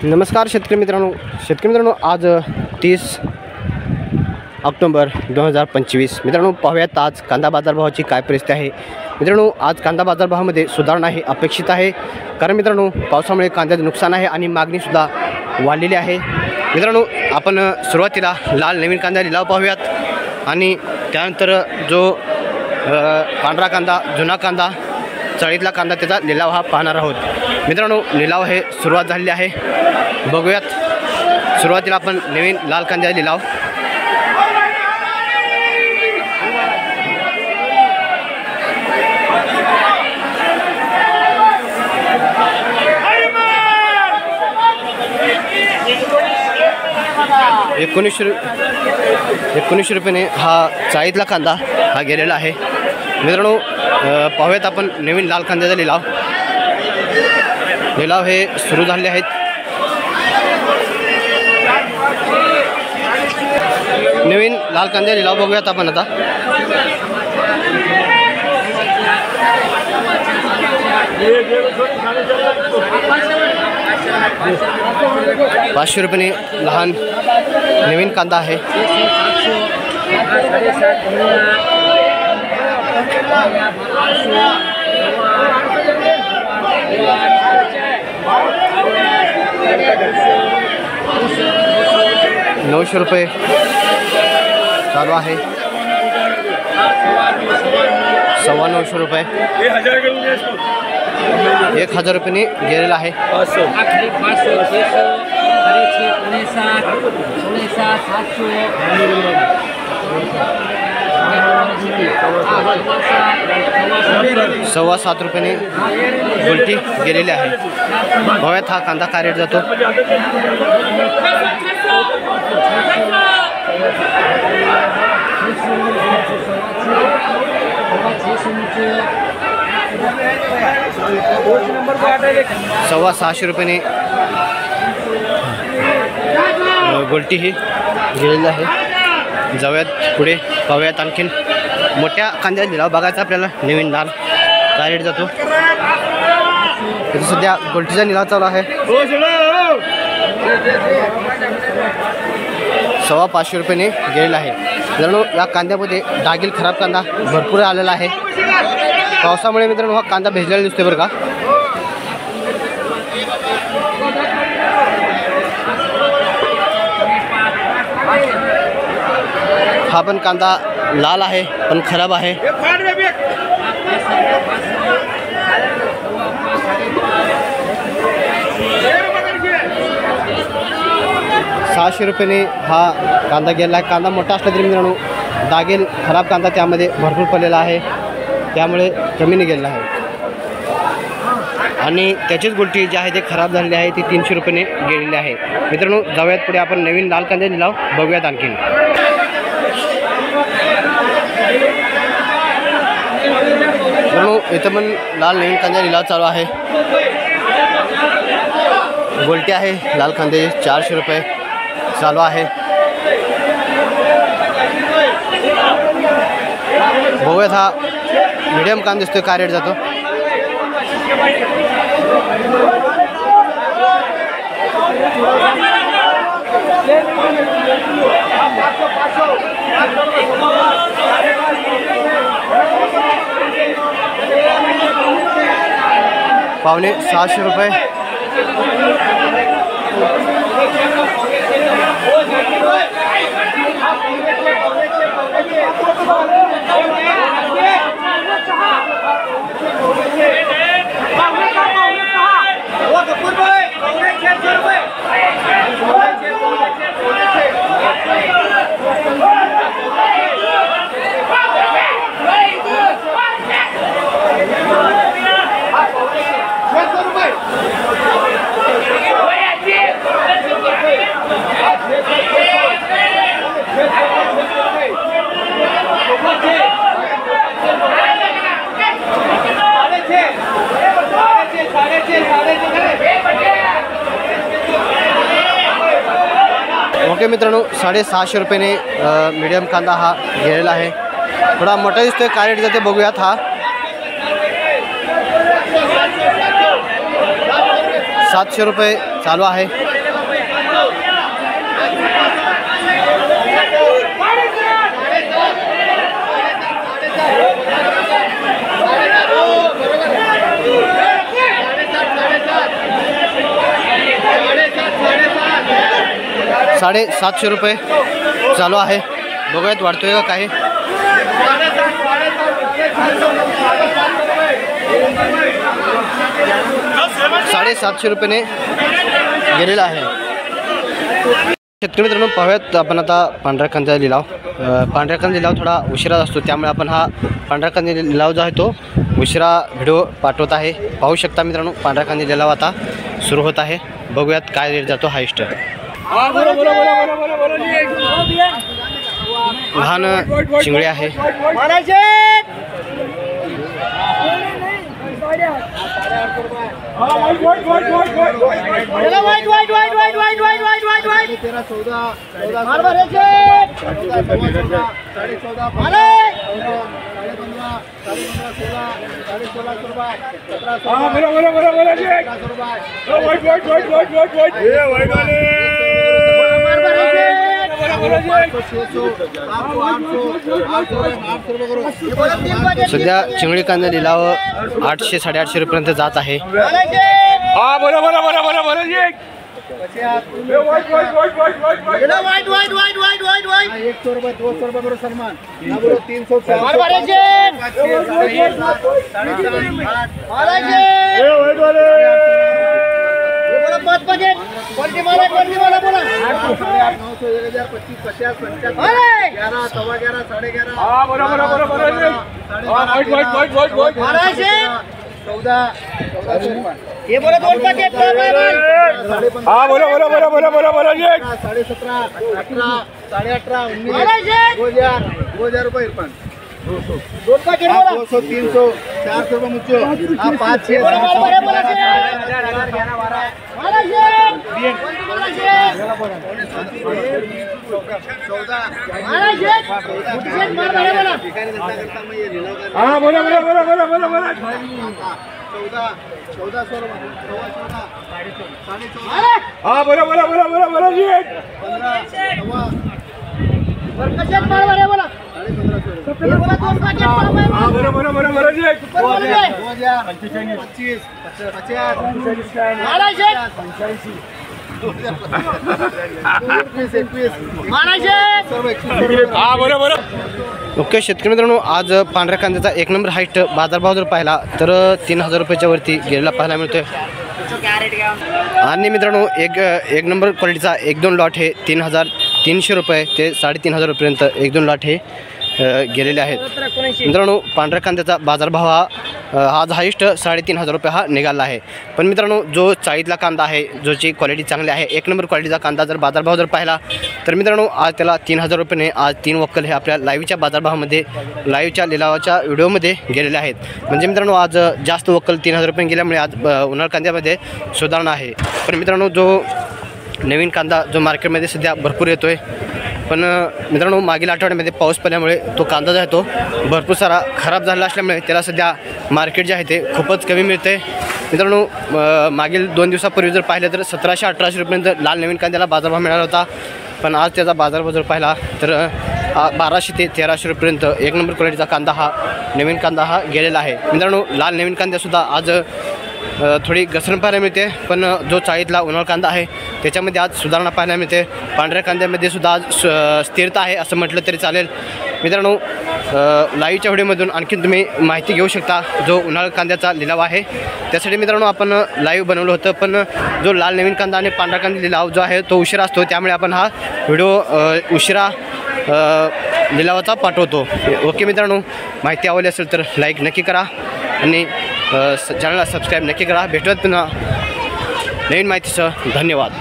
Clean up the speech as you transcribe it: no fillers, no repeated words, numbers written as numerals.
नमस्कार शेतकरी मित्रांनो, आज 30 ऑक्टोबर 2025 मित्रांनो, पाहूयात आज कांदा बाजारभावाची काय परिस्थिती आहे। मित्रांनो, आज कांदा बाजारभावामध्ये सुधारणा ही अपेक्षित आहे, कारण मित्रांनो पावसामुळे कांद्याचे नुकसान आहे आणि मागणीसुद्धा वाढलेली आहे। मित्रांनो, आपण सुरुवातीला लाल नवीन कांदा लिलाव पाहूयात आणि त्यानंतर जो पांढरा कांदा, जुना कांदा, चाळीतला कांदा त्याचा लिलाव हा पाहणार आहोत। मित्रांनो, लिलाव हे सुरुवात झालेली आहे, बघूयात। सुरुवातीला आपण नवीन लाल कांद्याचा लिलाव एकोणीसशे रुपयाने हा चाळीतला कांदा हा गेलेला आहे। मित्रांनो, पाहूयात आपण नवीन लाल कांद्याचा लिलाव हे सुरू झाले आहेत। नवीन लाल कांद्याचा लिलाव बघूयात आपण आता। ₹500 लहान नवीन कांदा आहे। ₹900 चालू आहे। ₹925 ₹1000 गेलेला आहे। ₹7.25 गुलटी गेलेली आहे। बघूयात हा कांदा काय रेट जातो। ₹650 गुलटी ही गेलेली आहे। जाऊयात पुढे, पाहूयात आणखीन मोठ्या कांद्याचा लिलाव बघायचा आपल्याला। नवीन लाल काय रेट जातो, सध्या गुलटीचा लिलाव चालू आहे। ₹525 गेलेला आहे। मित्रांनो, या कांद्यामध्ये डागील खराब कांदा भरपूर आलेला आहे। पावसामुळे मित्रांनो हा कांदा भिजलेला दिसतोय बरं का। हा पण कांदा लाल आहे, पण खराब आहे। ₹600 हा कांदा गेला आहे। कांदा मोठा असला तरी मित्रांनो डागेल खराब कांदा त्यामध्ये भरपूर पडलेला आहे, त्यामुळे कमीने गेलेला आहे। आणि त्याचीच गुलटी जी आहे ते खराब झालेली आहे, ती ₹300 गेलेली आहे। मित्रांनो, जाऊयात पुढे आपण नवीन लाल कांदा लिलाव बघूयात आणखीन। मित्रांनो, इथं पण लाल नवीन कांदा लिलाव चालू आहे। गुलटी आहे लाल कांदे ₹400 चालू आहे। बघूयात हा मीडियम कांदा दिसतोय काय रेट जातो। ₹650 ओके मित्रांनो, ₹650 मीडियम कांदा हा गेलेला आहे। थोड़ा मोठा दिसतोय, काय रेट जाते बघूयात। हा 700 रुपये चालू आहे। 750 रुपये चालू आहे. बघूयात वाढतोय का काही. ₹750 रुपयाने गेलेला आहे. शेतकरी मित्रांनो पाहूयात आपण आता पांढऱ्या कांद्याचा लिलाव. पांढऱ्या कांदा लिलाव थोडा उशिरा असतो, त्यामुळे आपण हा पांढऱ्या कांदा लिलाव जो आहे तो उशिरा व्हिडिओ पाठवत आहे. पाहू शकता मित्रांनो पांढऱ्या कांदा लिलाव आता सुरू होत आहे. बघूयात काय रेट जातो हायस्ट. लहान चिंगडी आहे. सध्या चिंगडी कांदा लिलाव 800-850 रुपयांपर्यंत जात आहे. ये बोला 2 पैकेट. हाँ बोला 17, 18, 18, 19, 2000 रुपये. 2 पैकेट 200, 300, 400 रुपये मुझे. 5, 6, 1400 हाँ बोला जी. 15. ओके शेतकरी मित्रांनो आज पांढऱ्या कांद्याचा 1 नंबर हाईस्ट बाजारभाव जर पाहिला तर 3000 रुपयाच्या वरती गेलेला पाहायला मिळतोय. आणि मित्रांनो एक नंबर क्वालिटीचा 1-2 लॉट हे 3300 रुपये ते 3500 रुपयेपर्यंत 1-2 लॉट हे गेलेले आहेत. मित्रांनो पांढऱ्या कांद्याचा बाजारभाव हा आज हाईस्ट 3500 रुपये हा निघाला आहे. पण मित्रांनो जो चाळीतला कांदा आहे जोची क्वालिटी चांगली आहे 1 नंबर क्वालिटीचा कांदा जर बाजारभाव जर पाहिला तर मित्रांनो आज त्याला 3000 रुपयाने आज 3 वक्कल हे आपल्या लाईव्हच्या बाजारभावामध्ये लाईव्हच्या लिलावाच्या व्हिडिओमध्ये गेलेले आहेत. म्हणजे मित्रांनो आज जास्त वक्कल 3000 रुपये गेल्यामुळे आज उन्हाळ कांद्यामध्ये सुधारणा आहे. पण मित्रांनो जो नवीन कांदा जो मार्केटमध्ये सध्या भरपूर येतो आहे, पण मित्रांनो मागील आठवड्यामध्ये पाऊस पडल्यामुळे तो कांदा जो आहे तो भरपूर सारा खराब झाला असल्यामुळे त्याला सध्या मार्केट जे आहे ते खूपच कमी मिळते. मित्रांनो मागील 2 दिवसापूर्वी जर पाहिलं तर 1700-1800 रुपयांपर्यंत लाल नवीन कांद्याला बाजारभाव मिळाला होता. पण आज त्याचा बाजारभाव जर पाहिला तर 1200 ते 1300 रुपयेपर्यंत 1 नंबर क्वालिटीचा कांदा हा नवीन कांदा हा गेलेला आहे. मित्रांनो लाल नवीन कांद्यासुद्धा आज थोडी घसरण पाहायला मिळते. पण जो चाळीतला उन्हाळ कांदा आहे त्याच्यामध्ये आज सुधारणा पाहायला मिळते. पांढऱ्या कांद्यामध्ये सुद्धा आज स्थिरता आहे असं म्हटलं तरी चालेल. मित्रांनो लाईव्हच्या व्हिडिओमधून आणखीन तुम्ही माहिती घेऊ शकता जो उन्हाळ कांद्याचा लिलाव आहे. त्यासाठी मित्रांनो आपण लाईव्ह बनवलं होतं, पण जो लाल नवीन कांदा आणि पांढरा कांदा लिलाव जो आहे तो उशिरा असतो, त्यामुळे आपण हा व्हिडिओ उशिरा लिलावाचा पाठवतो. ओके मित्रांनो, माहिती आवडली असेल तर लाईक नक्की करा आणि चॅनलला सबस्क्राईब नक्की करा. भेटूयात पुन्हा नवीन माहितीसह. धन्यवाद.